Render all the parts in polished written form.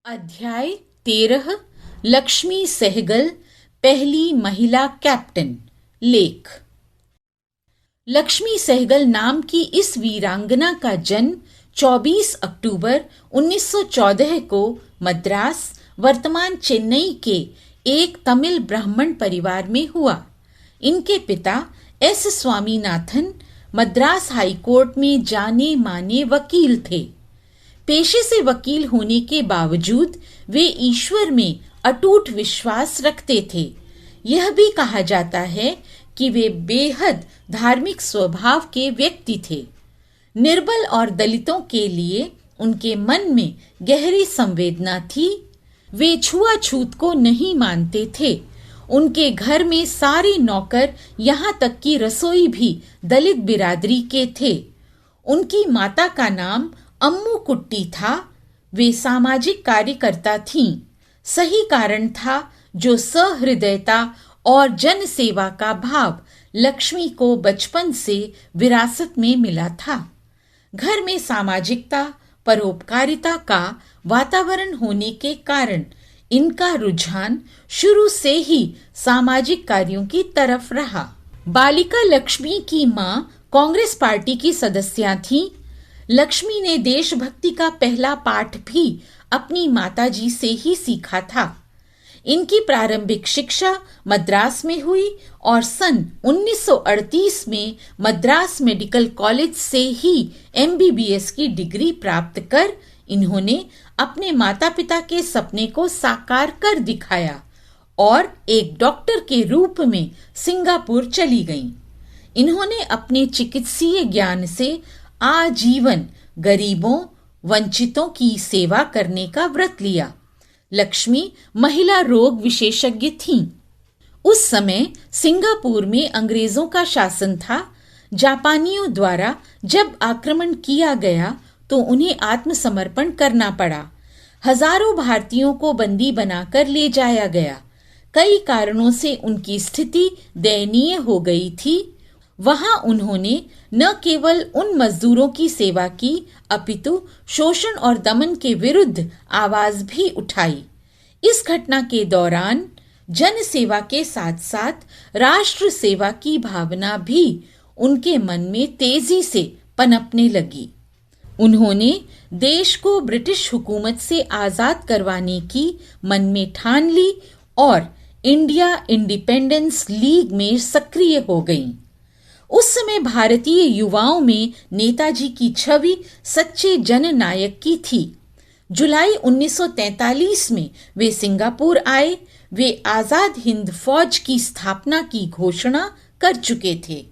अध्याय 13 लक्ष्मी सहगल पहली महिला कैप्टन। लेख। लक्ष्मी सहगल नाम की इस वीरांगना का जन्म 24 अक्टूबर 1914 को मद्रास वर्तमान चेन्नई के एक तमिल ब्राह्मण परिवार में हुआ। इनके पिता एस स्वामीनाथन मद्रास हाईकोर्ट में जाने माने वकील थे। पेशे से वकील होने के बावजूद वे ईश्वर में अटूट विश्वास रखते थे। यह भी कहा जाता है कि वे बेहद धार्मिक स्वभाव के व्यक्ति थे। निर्बल और दलितों के लिए उनके मन में गहरी संवेदना थी। वे छुआछूत को नहीं मानते थे। उनके घर में सारे नौकर यहाँ तक कि रसोई भी दलित बिरादरी के थे। उनकी माता का नाम अम्मू कुट्टी था। वे सामाजिक कार्यकर्ता थीं। सही कारण था जो सहृदयता और जन सेवा का भाव लक्ष्मी को बचपन से विरासत में मिला था। घर में सामाजिकता परोपकारिता का वातावरण होने के कारण इनका रुझान शुरू से ही सामाजिक कार्यों की तरफ रहा। बालिका लक्ष्मी की मां कांग्रेस पार्टी की सदस्य थीं। लक्ष्मी ने देशभक्ति का पहला पाठ भी अपनी माताजी से ही सीखा था। इनकी प्रारंभिक शिक्षा मद्रास में हुई और सन 1938 में मद्रास मेडिकल कॉलेज से ही MBBS की डिग्री प्राप्त कर इन्होंने अपने माता पिता के सपने को साकार कर दिखाया और एक डॉक्टर के रूप में सिंगापुर चली गईं। इन्होंने अपने चिकित्सीय ज्ञान से आजीवन गरीबों वंचितों की सेवा करने का व्रत लिया। लक्ष्मी महिला रोग विशेषज्ञ थीं। उस समय सिंगापुर में अंग्रेजों का शासन था। जापानियों द्वारा जब आक्रमण किया गया तो उन्हें आत्मसमर्पण करना पड़ा। हजारों भारतीयों को बंदी बनाकर ले जाया गया। कई कारणों से उनकी स्थिति दयनीय हो गई थी। वहां उन्होंने न केवल उन मजदूरों की सेवा की अपितु शोषण और दमन के विरुद्ध आवाज भी उठाई। इस घटना के दौरान जन सेवा के साथ साथ राष्ट्र सेवा की भावना भी उनके मन में तेजी से पनपने लगी। उन्होंने देश को ब्रिटिश हुकूमत से आजाद करवाने की मन में ठान ली और इंडिया इंडिपेंडेंस लीग में सक्रिय हो गईं। उस समय भारतीय युवाओं में नेताजी की छवि सच्चे जननायक की थी। जुलाई 1943 में वे सिंगापुर आए। वे आजाद हिंद फौज की स्थापना की घोषणा कर चुके थे।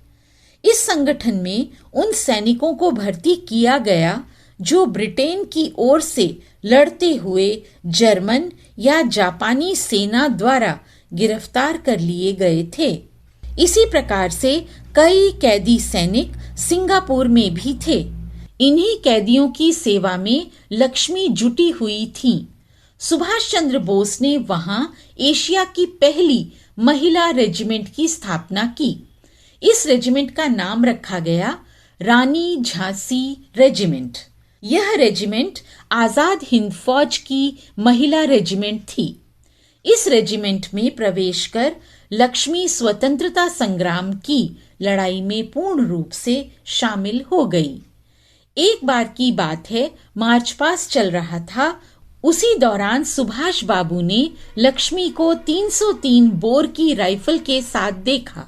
इस संगठन में उन सैनिकों को भर्ती किया गया जो ब्रिटेन की ओर से लड़ते हुए जर्मन या जापानी सेना द्वारा गिरफ्तार कर लिए गए थे। इसी प्रकार से कई कैदी सैनिक सिंगापुर में भी थे। इन्हीं कैदियों की सेवा में लक्ष्मी जुटी हुई थीं। सुभाष चंद्र बोस ने वहां एशिया की पहली महिला रेजिमेंट की स्थापना की। इस रेजिमेंट का नाम रखा गया रानी झांसी रेजिमेंट। यह रेजिमेंट आजाद हिंद फौज की महिला रेजिमेंट थी। इस रेजिमेंट में प्रवेश कर लक्ष्मी स्वतंत्रता संग्राम की लड़ाई में पूर्ण रूप से शामिल हो गई। एक बार की बात है, मार्च पास्ट चल रहा था। उसी दौरान सुभाष बाबू ने लक्ष्मी को 303 बोर की राइफल के साथ देखा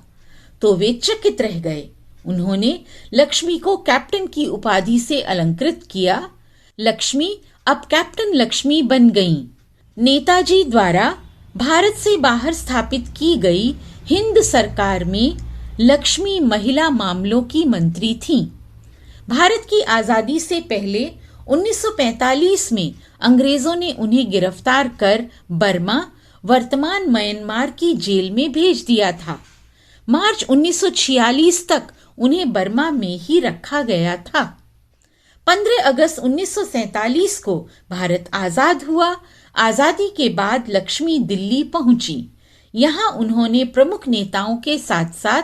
तो वे चकित रह गए। उन्होंने लक्ष्मी को कैप्टन की उपाधि से अलंकृत किया। लक्ष्मी अब कैप्टन लक्ष्मी बन गईं। नेताजी द्वारा भारत से बाहर स्थापित की गई हिंद सरकार में लक्ष्मी महिला मामलों की मंत्री थीं। भारत की आजादी से पहले 1945 में अंग्रेजों ने उन्हें गिरफ्तार कर बर्मा वर्तमान म्यांमार की जेल में भेज दिया था। मार्च 1946 तक उन्हें बर्मा में ही रखा गया था। 15 अगस्त 1947 को भारत आजाद हुआ। आजादी के बाद लक्ष्मी दिल्ली पहुंची। यहाँ उन्होंने प्रमुख नेताओं के साथ साथ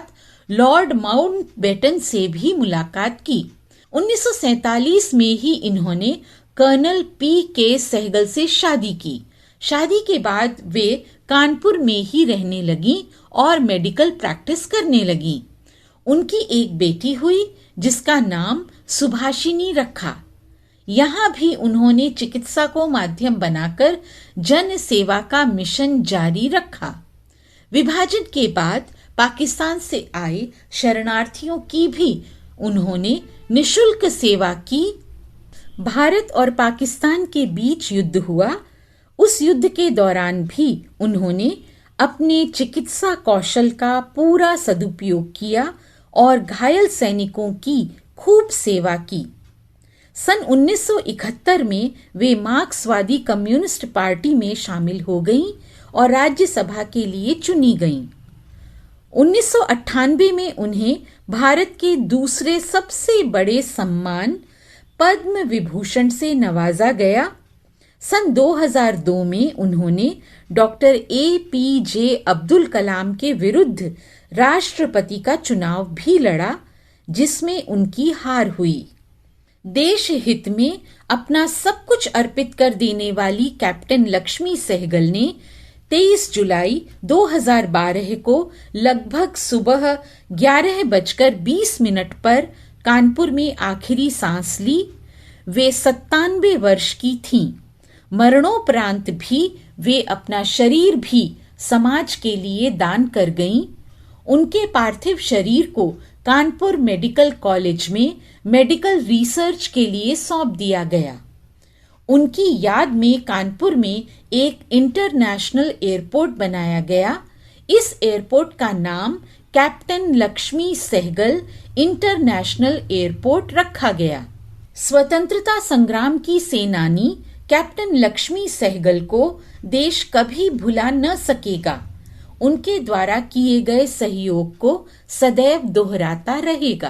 लॉर्ड माउंटबेटन से भी मुलाकात की। 1947 में ही इन्होंने कर्नल P.K. सहगल से शादी की। शादी के बाद वे कानपुर में ही रहने लगी और मेडिकल प्रैक्टिस करने लगी। उनकी एक बेटी हुई जिसका नाम सुभाषिनी रखा। यहाँ भी उन्होंने चिकित्सा को माध्यम बनाकर जन सेवा का मिशन जारी रखा। विभाजन के बाद पाकिस्तान से आए शरणार्थियों की भी उन्होंने निशुल्क सेवा की। भारत और पाकिस्तान के बीच युद्ध हुआ। उस युद्ध के दौरान भी उन्होंने अपने चिकित्सा कौशल का पूरा सदुपयोग किया और घायल सैनिकों की खूब सेवा की। सन 1971 में वे मार्क्सवादी कम्युनिस्ट पार्टी में शामिल हो गईं और राज्यसभा के लिए चुनी गईं। 1998 में उन्हें भारत के दूसरे सबसे बड़े सम्मान पद्म विभूषण से नवाजा गया। सन 2002 में उन्होंने डॉक्टर APJ अब्दुल कलाम के विरुद्ध राष्ट्रपति का चुनाव भी लड़ा, जिसमें उनकी हार हुई। देश हित में अपना सब कुछ अर्पित कर देने वाली कैप्टन लक्ष्मी सहगल ने 23 जुलाई 2012 को लगभग सुबह 11:20 पर कानपुर में आखिरी सांस ली। वे 97 वर्ष की थीं। मरणोपरांत भी वे अपना शरीर भी समाज के लिए दान कर गईं। उनके पार्थिव शरीर को कानपुर मेडिकल कॉलेज में मेडिकल रिसर्च के लिए सौंप दिया गया। उनकी याद में कानपुर में एक इंटरनेशनल एयरपोर्ट बनाया गया। इस एयरपोर्ट का नाम captain Lakshmi Sahgal international airport रखा गया। स्वतंत्रता संग्राम की सेनानी कैप्टन लक्ष्मी सहगल को देश कभी भुला न सकेगा। उनके द्वारा किए गए सहयोग को सदैव दोहराता रहेगा।